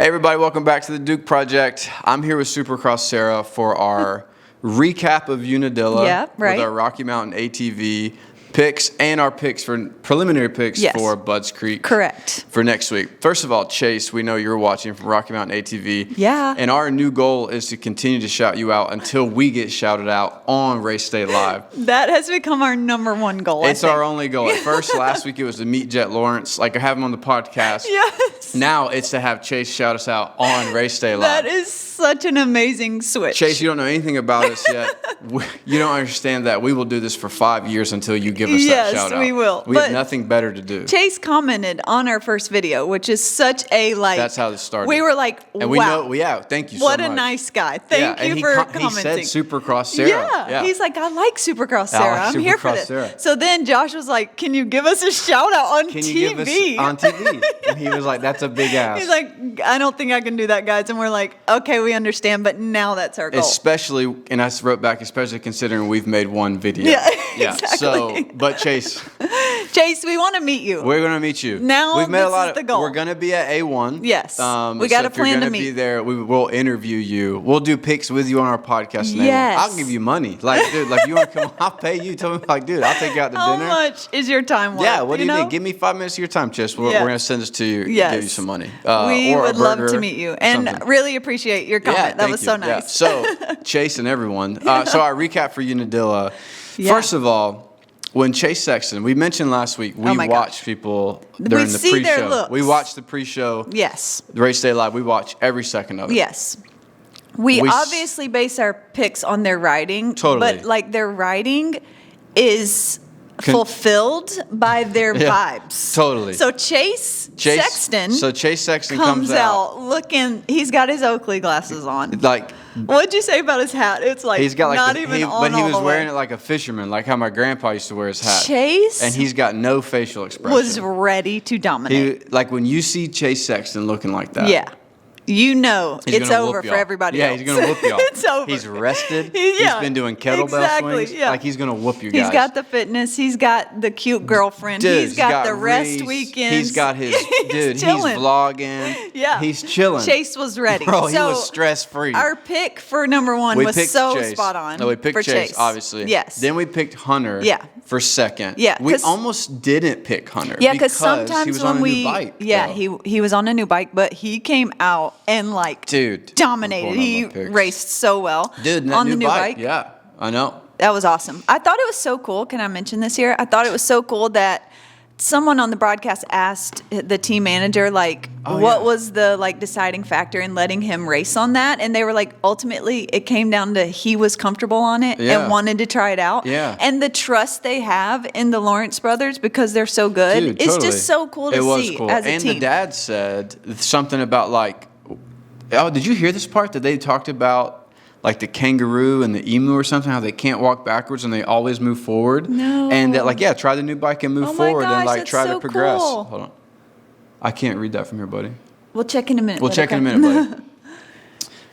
Hey everybody, welcome back to the Duke Project. I'm here with Supercross Sarah for our recap of Unadilla with our Rocky Mountain ATV picks and our picks for preliminary picks for Budds Creek. Correct. For next week. First of all, Chase, we know you're watching from Rocky Mountain ATV. Yeah. And our new goal is to continue to shout you out until we get shouted out on Race Day Live. That has become our number one goal. It's our only goal. At first, last week it was to meet Jett Lawrence, like I have him on the podcast. Yes. Now it's to have Chase shout us out on Race Day Live. That is such an amazing switch. Chase, you don't know anything about us yet. You don't understand that we will do this for 5 years until you give us that shout out. Yes, we will. We have nothing better to do. Chase commented on our first video, which is such a That's how this started. We were like, wow. And we know, thank you so much. What a nice guy. Thank you for commenting. He said Supercross Sarah. Yeah. He's like, I like Supercross Sarah. I'm here for this. Sarah. So then Josh was like, can you give us a shout out on TV? Can you give us on TV? And he was like, that's a big ask. He's like, I don't think I can do that, guys. And we're like, okay, we understand, but now that's our goal. Especially, and I wrote back, especially considering we've made one video. Yeah, exactly. So, but Chase, we want to meet you. We're going to meet you. Now we've made this is the goal. We're going to be at A1. Yes. We got a plan to meet. If you're going to be there, we'll interview you. We'll do picks with you on our podcast. Yes. I'll give you money. Like, dude, like you want to come, I'll pay you. Tell me, like, dude, I'll take you out to dinner. How much is your time worth? Yeah, what do you think? Give me 5 minutes of your time, Chase. We're going to send this to you, give you some money. We would love to meet you and really appreciate your comment. That was so nice. Yeah. So, Chase and everyone. So our recap for Unadilla. First of all, when Chase Sexton, we mentioned last week, we watch people during the pre-show. We watch the pre-show. Yes. The Race Day Live. We watch every second of it. Yes. We obviously base our picks on their riding. Totally. But like their riding is fulfilled by their vibes. Totally. So Chase Sexton. So Chase Sexton comes out looking. He's got his Oakley glasses on. Like. What'd you say about his hat? It's like he's got like not even on. But he was wearing it like a fisherman, like how my grandpa used to wear his hat. Chase. And he's got no facial expression. Was ready to dominate. Like when you see Chase Sexton looking like that. Yeah. You know it's over for everybody else. Yeah, he's going to whoop y'all. It's over. He's rested. He's been doing kettlebell swings. Yeah. Like he's going to whoop you guys. He's got the fitness. He's got the cute girlfriend. Dude, he's got the rest weekends. He's got his, he's vlogging. Yeah. He's chilling. Chase was ready. Bro, he was stress-free. Our pick for number one was so Chase. spot on. No, we picked Chase, obviously. Yes. Then we picked Hunter for second. Yeah. We almost didn't pick Hunter. Yeah, because sometimes he was on a new bike. Yeah, he was on a new bike, but he came out and dominated. He raced so well on the new bike. Yeah, I know. That was awesome. I thought it was so cool. Can I mention this here? I thought it was so cool that someone on the broadcast asked the team manager, what was the deciding factor in letting him race on that? And they were like, ultimately, it came down to he was comfortable on it and wanted to try it out. Yeah. And the trust they have in the Lawrence brothers because they're so good, it's just so cool to see as a team. And the dad said something about did you hear this part that they talked about? Like the kangaroo and the emu or something, how they can't walk backwards and they always move forward. No. And that, try the new bike and move forward and try to progress. Cool. Hold on. I can't read that from here, buddy. We'll check in a minute. We'll check in a minute, buddy.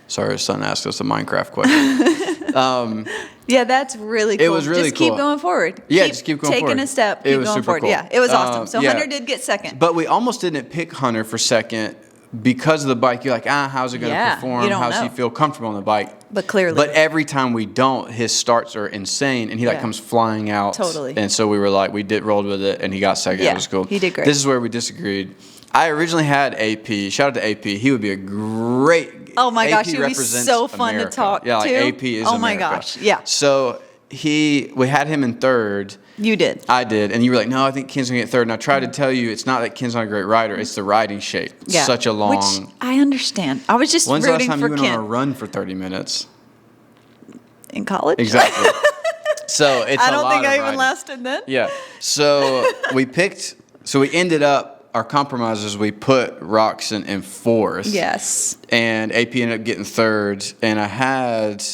Sorry, his son asked us a Minecraft question. Yeah, that's really cool. It was really cool. Just keep going forward. Yeah, just keep going forward. Taking a step, keep going forward. Cool. Yeah, it was awesome. So Hunter did get second. But we almost didn't pick Hunter for second. Because of the bike, you're like, how's it going to perform? How's he feel comfortable on the bike? But clearly. But every time we don't, his starts are insane, and he comes flying out. Totally. And so we were like, rolled with it, and he got second. Yeah, it was cool. He did great. This is where we disagreed. I originally had AP. Shout out to AP. He would be a great. Oh my gosh, AP he would be so fun America. to talk to. Yeah, AP is Oh my America. gosh, yeah. So we had him in third. You did. I did. And you were like, no, I think Ken's going to get third. And I tried to tell you, it's not that Ken's not a great rider. It's the riding shape. Yeah. Such a long. Which I understand. I was just rooting for Ken. rooting When's the last time you went Ken. on a run for 30 minutes? In college? Exactly. So it's I don't think I even lasted then. Yeah. So we ended up, our compromises, we put Roxon in fourth. Yes. And AP ended up getting third. And I had...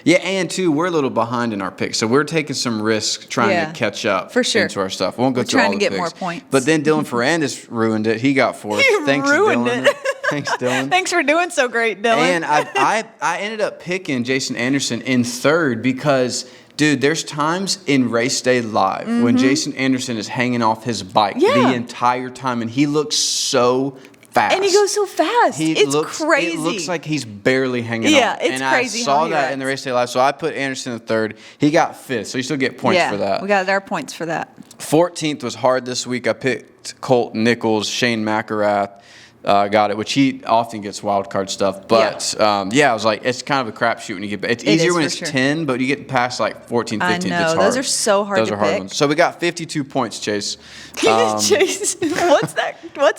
Yeah, and too, we're a little behind in our picks, so we're taking some risks trying to catch up into our stuff. We won't go through all the picks. We're trying to get more points. But then Dylan Ferrandis ruined it. He got fourth. Thanks, ruined Dylan. it. Thanks, Dylan. Thanks for doing so great, Dylan. And I ended up picking Jason Anderson in third because, dude, there's times in Race Day Live when Jason Anderson is hanging off his bike the entire time, and he looks so fast. And he goes so fast. It's crazy. It looks like he's barely hanging on. Yeah, it's and crazy. I saw that in the race day live, so I put Anderson in third. He got fifth, so you still get points for that. We got our points for that. 14th was hard this week. I picked Colt Nichols, Shane McElrath. Got it, which he often gets wild card stuff. But, I was like, it's kind of a crapshoot when you get back. It's easier when it's 10, but you get past like 14, 15, I know. it's hard. Those are so hard Those to are hard pick. ones. So we got 52 points, Chase. Chase, what's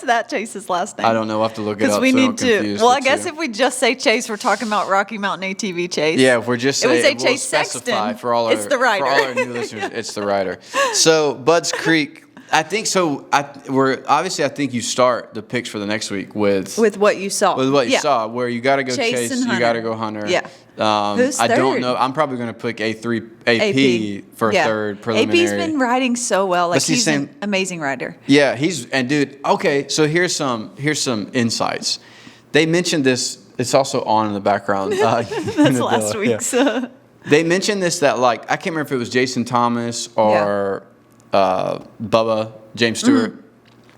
that Chase's last name? I don't know. We'll have to look it up. Because we need to. Well, I guess if we just say Chase, we're talking about Rocky Mountain ATV Chase. Yeah, if we're just saying, if we say we'll Chase specify Sexton, for all our, it's the rider. For all our new listeners, it's the rider. So Budds Creek. I think so. I think you start the picks for the next week with what you saw. With what you saw, where you got to go Chase, you got to go Hunter. Yeah. Who's third? I don't know. I'm probably going to pick AP for third preliminary. AP's been riding so well. Like he's an amazing rider. Yeah, dude. Okay, so here's some insights. They mentioned this. It's also on in the background. That's last week's. Yeah. They mentioned this that like I can't remember if it was Jason Thomas or. Bubba, James Stewart.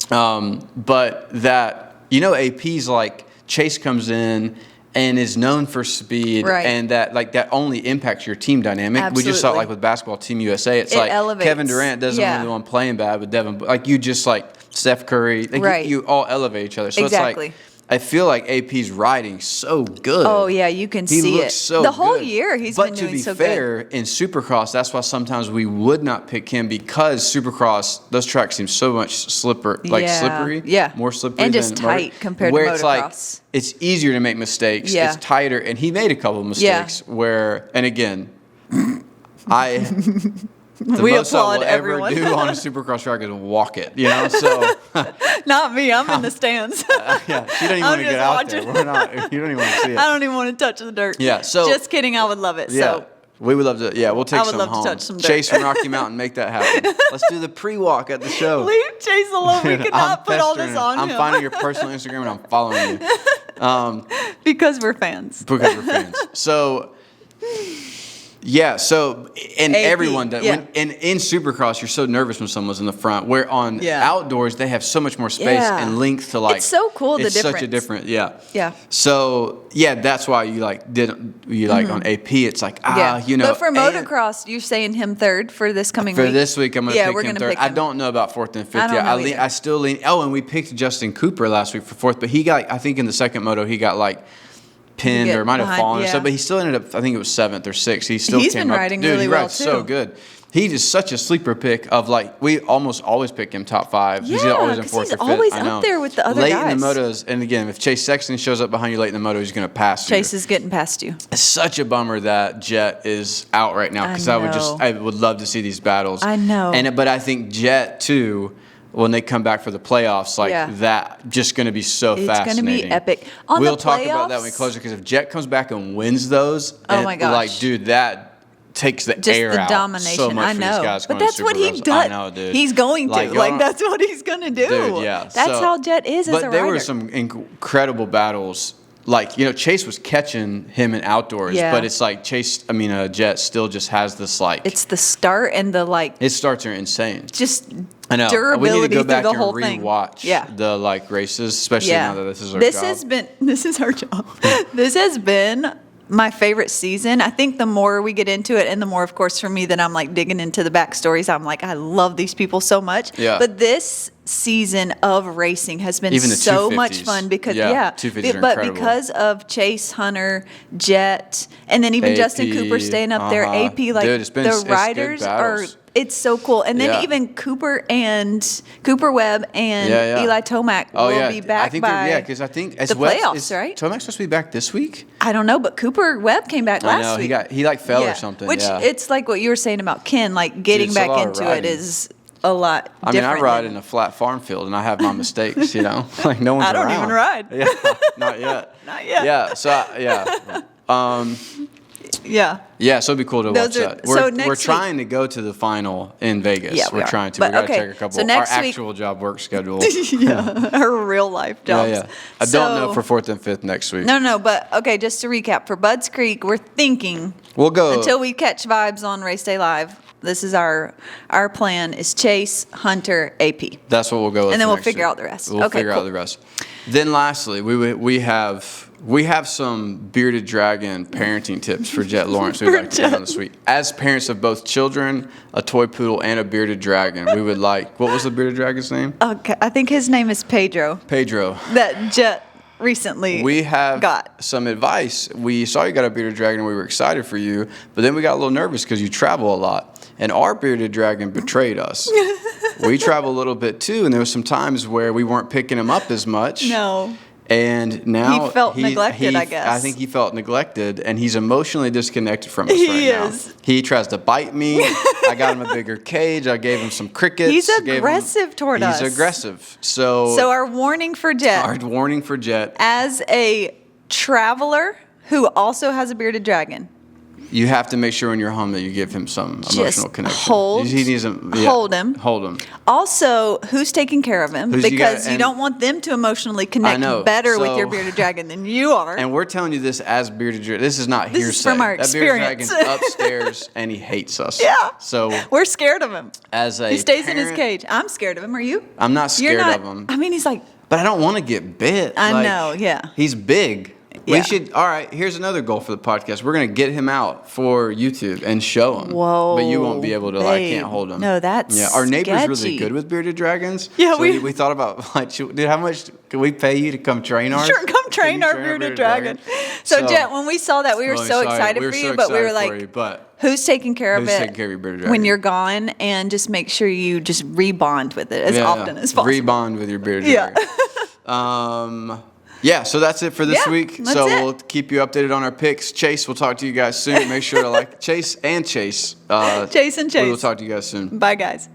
But that, AP's like Chase comes in and is known for speed, and that only impacts your team dynamic. Absolutely. We just saw it like with basketball, Team USA. It's like elevates. Kevin Durant doesn't want to be the one playing bad with Devin. Like you just like Steph Curry. Like you all elevate each other. So it's like I feel like AP's riding so good. Oh, yeah, you can see it. He looks so the whole good. year he's been doing so good. But to be fair, in Supercross, that's why sometimes we would not pick him because Supercross, those tracks seem so much slippery. Yeah. More slippery and just tight compared to motocross. It's like, it's easier to make mistakes. Yeah. It's tighter. And he made a couple of mistakes where, and again, we most applaud I will everyone. ever do on a Supercross track is walk it, So not me. I'm in the stands. She don't even want to get out there. You don't even want to see it. I don't even want to touch the dirt. Yeah. So just kidding. I would love it. Yeah. So we would love to. Yeah, we'll take some home. I would love to touch some dirt. Chase from Rocky Mountain, make that happen. Let's do the pre-walk at the show. Leave Chase alone. We cannot put all this on him. I'm finding your personal Instagram and I'm following you. Because we're fans. So. Yeah, so and AP, everyone does. In Supercross, you're so nervous when someone's in the front. Where on outdoors, they have so much more space and length to like. It's so cool. The difference. It's such a different. Yeah. So that's why you like on AP. It's like But for motocross, you're saying him third for this coming week. For this week, I'm gonna pick him third. Pick him. I don't know about fourth and fifth yet. I still lean. Oh, and we picked Justin Cooper last week for fourth, but he got. I think in the second moto he got like. Pinned or might have fallen or so, but he still ended up. I think it was seventh or sixth. He's been riding really well too. So good. He is such a sleeper pick of like we almost always pick him top five. Yeah, he's always in fourth or fifth. He's always up there with the other guys. Late in the motos, and again, if Chase Sexton shows up behind you late in the moto, he's going to pass you. Chase is getting past you. It's such a bummer that Jett is out right now because I would love to see these battles. I know. But I think Jett too. When they come back for the playoffs, that just going to be so fascinating. It's going to be epic. We'll talk about that when we close it because if Jett comes back and wins those, my gosh, like dude, that takes the air out. Domination. So much I know. For these guys but that's what he does. I know, dude. He's going to. That's what he's going to do. Dude, yeah. That's how Jett is as a rider. But there were some incredible battles. Like, Chase was catching him in outdoors, but it's like Jett still just has this like. It's the start and the like. His starts are insane. Just I know. durability we need to go back through the and whole thing. rewatch the like races, especially now that this is our job. This is our job. This has been my favorite season. I think the more we get into it, and the more, of course, for me, that I'm like digging into the backstories, I'm like, I love these people so much. Yeah. But this season of racing has been so much fun because 250s are but incredible. because of Chase, Hunter, Jett, and then even AP, Justin Cooper staying up there. AP, like dude, the riders are. It's so cool. And then even Cooper Webb and Eli Tomac will be back because I think the playoffs, right? Tomac's supposed to be back this week? I don't know, but Cooper Webb came back last week. He fell or something. Which it's like what you were saying about Ken, like getting back into it is a lot different. I ride in a flat farm field and I have my mistakes, like no one's around. I don't even ride. Yeah, not yet. Not yet. Yeah, so Yeah, so it'd be cool to watch that. We're trying to go to the final in Vegas. Yeah, we're trying to. But, we got to check a couple. So next our week, actual job work schedule. our real life jobs. Yeah. I don't know for fourth and fifth next week. No, but okay. Just to recap, for Budds Creek, we're thinking we'll go until we catch vibes on Race Day Live. This is our plan: is Chase, Hunter, AP. That's what we'll go with. And then we'll figure out the rest. We'll figure out the rest. Then lastly, we have some Bearded Dragon parenting tips for Jett Lawrence we'd like to end on this week. As parents of both children, a toy poodle, and a Bearded Dragon, we would like, what was the Bearded Dragon's name? Okay, I think his name is Pedro. Pedro. That Jett recently we have got some advice. We saw you got a Bearded Dragon and we were excited for you, but then we got a little nervous because you travel a lot. And our Bearded Dragon betrayed us. We travel a little bit too, and there were some times where we weren't picking him up as much. No. And now he felt neglected, I guess. I think he felt neglected, and he's emotionally disconnected from us now. He tries to bite me. I got him a bigger cage. I gave him some crickets. He's aggressive toward us. He's aggressive. So our warning for Jett. Our warning for Jett. As a traveler who also has a Bearded Dragon. You have to make sure when you're home that you give him some emotional connection. He needs hold him. Hold him. Also, who's taking care of him? Because you don't want them to emotionally connect better with your Bearded Dragon than you are. And we're telling you this as Bearded Dragon. This is not hearsay. This is from our experience. That Bearded Dragon's upstairs and he hates us. Yeah. So we're scared of him. He stays in his cage. I'm scared of him. Are you? I'm not scared of him. I mean, he's like. But I don't want to get bit. I know. Yeah. He's big. Yeah. We should. All right. Here's another goal for the podcast. We're gonna get him out for YouTube and show him. Whoa! But you won't be able to. I can't hold him. No, that's Our neighbor's sketchy. really good with Bearded Dragons. Yeah, so we thought about like, dude, how much can we pay you to come train ours? Sure, come train our Bearded Dragon. So Jett, when we saw that, we were so excited for you, but we were like, who's taking care of it? Taking care of your Bearded Dragon when you're gone? And just make sure you just rebond with it as often as possible. Rebond with your Bearded Dragon. Yeah, so that's it for this week. So we'll keep you updated on our picks. Chase, we'll talk to you guys soon. Make sure to like Chase and Chase. Chase and Chase. We'll talk to you guys soon. Bye, guys.